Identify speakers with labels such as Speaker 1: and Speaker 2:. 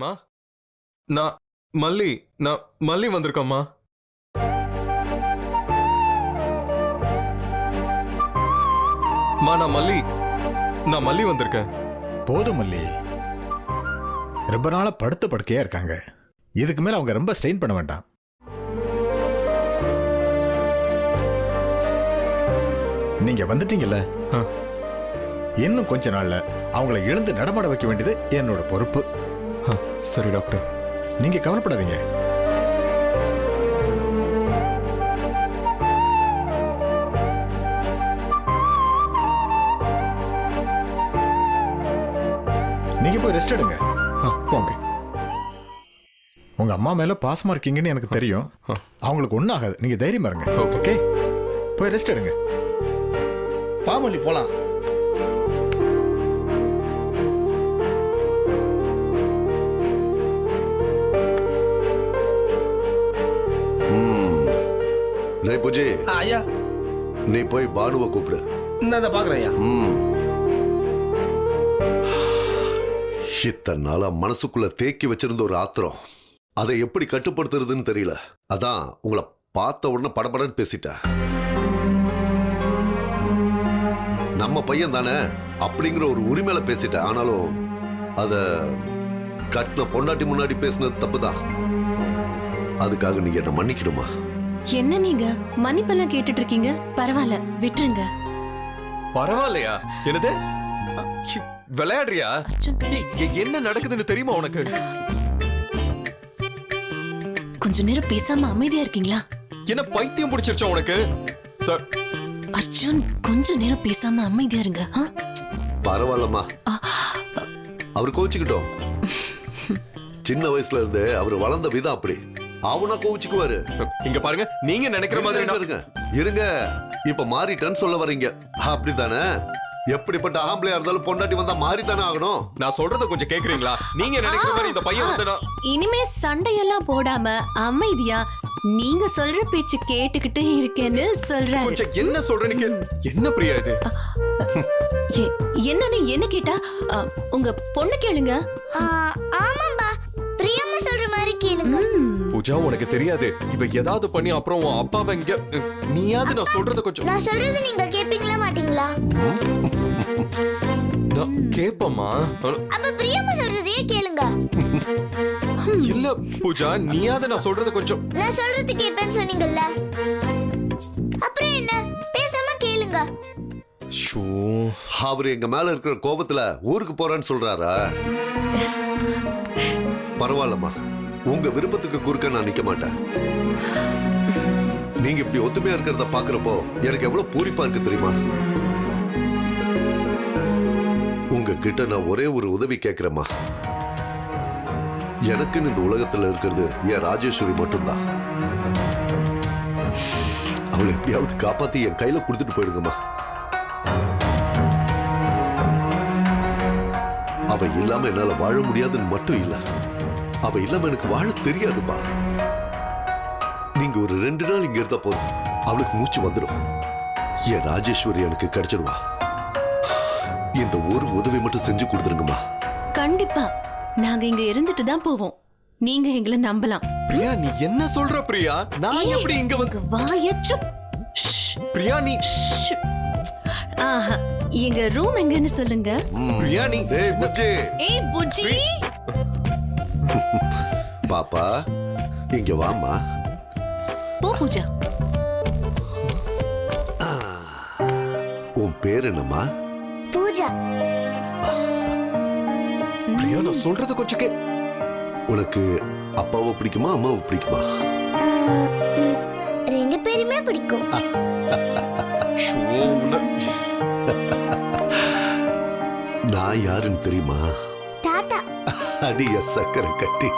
Speaker 1: மா நான் மல்லி வந்திருக்கேம்மா. மா நான் மல்லி வந்திருக்கேன்.
Speaker 2: போதும் மல்லி, ரொம்ப நாளா படுத்த படுக்கையா இருக்காங்க. இதுக்கு மேல அவங்க ரொம்ப ஸ்ட்ரெயின் பண்ண வேண்டாம். நீங்க வந்துட்டீங்கல்ல, இன்னும் கொஞ்ச நாள்ல அவங்கள எழுந்து நடமாட வைக்க வேண்டியது என்னோட பொறுப்பு.
Speaker 1: சரி டாக்டர்,
Speaker 2: நீங்க கவலைப்படாதீங்க. நீங்க போய் ரெஸ்ட் எடுங்க. போங்க. உங்க அம்மா மேல பாசமா இருக்கீங்கன்னு எனக்கு தெரியும். அவங்களுக்கு ஒன்னும் ஆகாது, நீங்க தைரியமா இருங்க. ஓகே, போய் ரெஸ்ட் எடுங்க.
Speaker 3: பாமல்லி போலாம்.
Speaker 4: பூஜி,
Speaker 3: ஐயா
Speaker 4: நீ போய் பானுவை கூப்பிடு.
Speaker 3: இந்த பாக்குறேன் ஐயா.
Speaker 4: இத்தனை நாளா மனசுக்குள்ள தேக்கி வச்சிருந்த ஒரு ஆத்திரம், அதை எப்படி கட்டுப்படுத்துறதுன்னு தெரியல. அதான் உங்களை பார்த்த உடனே படபடன்னு பேசிட்டேன். நம்ம பையன் தானே அப்படிங்கிற ஒரு உரிமையில பேசிட்டேன். ஆனாலும் அத கட்டின பொண்டாட்டி முன்னாடி பேசினது தப்புதான். அதுக்காக நீங்க என்ன மன்னிக்கணுமா?
Speaker 5: என்ன நீங்க மன்னிப்பெல்லாம் கேட்டுட்டு இருக்கீங்க? பரவாயில்ல, விட்டுருங்க.
Speaker 1: பரவாயில்லையா? என்னது விளையாடுறியா? என்ன நடக்குதுன்னு தெரியுமா உனக்கு?
Speaker 5: கொஞ்ச நேரம் பேசாம அமைதியா இருக்கீங்களா?
Speaker 1: என்ன பைத்தியம் பிடிச்சிருச்சா உனக்கு? சார்
Speaker 5: அர்ஜுன், கொஞ்ச நேரம் பேசாம அமைதியா இருங்க.
Speaker 4: பரவாயில்லம்மா, அவர் கோச்சுக்கிட்டோம். சின்ன வயசுல இருந்து அவர் வளர்ந்த விதம் அப்படி. அவனா கோவிச்சுக்குவாரு.
Speaker 1: இங்க பாருங்க, நீங்க நினைக்கிற மாதிரி
Speaker 4: இருங்க. இப்ப மாறிட்டேன்னு சொல்ல வர்றீங்க, அப்படித்தானே? எப்படிப்பட்ட ஆம்பளையா இருந்தாலும் பொண்டாட்டி வந்தா மாறித்தானே ஆகணும்.
Speaker 1: நான் சொல்றத கொஞ்சம் கேக்குறீங்களா? நீங்க நினைக்கிற மாதிரி இந்த பையன் வந்தனா
Speaker 5: இனிமே சண்டையெல்லாம் போடாம அமைதியா நீங்க சொல்ற பேச்சு கேட்டுக்கிட்டு இருக்கேன்னு சொல்றாரு.
Speaker 1: கொஞ்சம் என்ன சொல்றீங்க? என்ன பிரியா இது?
Speaker 5: என்னன்னு என்ன கேட்டா உங்க பொண்ணு கேளுங்க.
Speaker 6: ஆமாம்பா, பிரியம்மா சொல்ற மாதிரி கேளுங்க.
Speaker 1: பூஜா, உனக்கு தெரியாது. இவ ஏதாவது பண்ணி அப்புறம் உன் அப்பாவை இங்க நீயாவது நான் சொல்றத கொஞ்சம்.
Speaker 6: நான் சொல்றது நீங்க கேப்பீங்களா மாட்டீங்களா?
Speaker 1: நான் கேப்பமா.
Speaker 6: அப்ப பிரியம்மா சொல்றதையே கேளுங்க.
Speaker 1: இல்ல பூஜா, நீயாவது நான் சொல்றத கொஞ்சம்.
Speaker 6: நான் சொல்றது கேப்பேன்னு சொன்னீங்கல்ல, அப்புறம் என்ன? பேசாம கேளுங்க.
Speaker 4: அவரு எங்க மேல இருக்கிற கோபத்துல ஊருக்கு போறேன்னு சொல்றாரா? பரவாயில்லம்மா, உங்க விருப்பத்துக்கு குறுக்க நான் நிக்க மாட்டேன். நீங்க இப்படி ஒத்துமையா இருக்கிறத பாக்குறப்போ எனக்கு எவ்வளவு பூரிப்பா இருக்கு தெரியுமா? உங்க கிட்ட நான் ஒரே ஒரு உதவி கேட்கிறேம்மா. எனக்குன்னு இந்த உலகத்துல இருக்கிறது என் ராஜேஸ்வரி மட்டும்தான். அவளை எப்படியாவது காப்பாத்தி என் கையில கொடுத்துட்டு போயிடுங்கம்மா. அவ இல்லாம என்னால வாழ முடியாதுன்னு மட்டும் இல்ல, அவ இல்லாம எனக்கு வாழ தெரியாதுப்பா. நீங்க ஒரு 2 நாள் இங்க இருந்தா போதும், அவளுக்கு மூச்சு வந்துடும். என் ராஜேஸ்வரி எனக்கு கிடைச்சிடுவா. இந்த ஒரு உதவி மட்டும் செஞ்சு கொடுத்துருங்கம்மா.
Speaker 5: கண்டிப்பா நாங்க இங்க இருந்துட்டு தான் போவோம். நீங்க எங்களை நம்பலாம்.
Speaker 1: பிரியா, நீ என்ன சொல்ற பிரியா? நான் எப்படி இங்க வந்து
Speaker 5: வாயச்சு.
Speaker 1: பிரியா நீ
Speaker 5: எங்க ரூம் எங்கன்னு சொல்லுங்க.
Speaker 1: பிரியா நீ.
Speaker 4: ஏய் புஜ்ஜி.
Speaker 5: ஏய் புஜ்ஜி.
Speaker 4: பாப்பா, இங்க வாமா.
Speaker 5: போ பூஜா.
Speaker 4: உன் பேர் என்னம்மா?
Speaker 6: பூஜா.
Speaker 1: பிரியா, நான் சொல்றத கொஞ்சம் கே.
Speaker 4: உனக்கு அப்பாவை பிடிக்குமா அம்மாவை பிடிக்குமா?
Speaker 6: 2 பேருமே பிடிக்கும்.
Speaker 4: நான் யாருன்னு தெரியுமா?
Speaker 6: தாத்தா.
Speaker 4: அடிய சக்கரை கட்டி.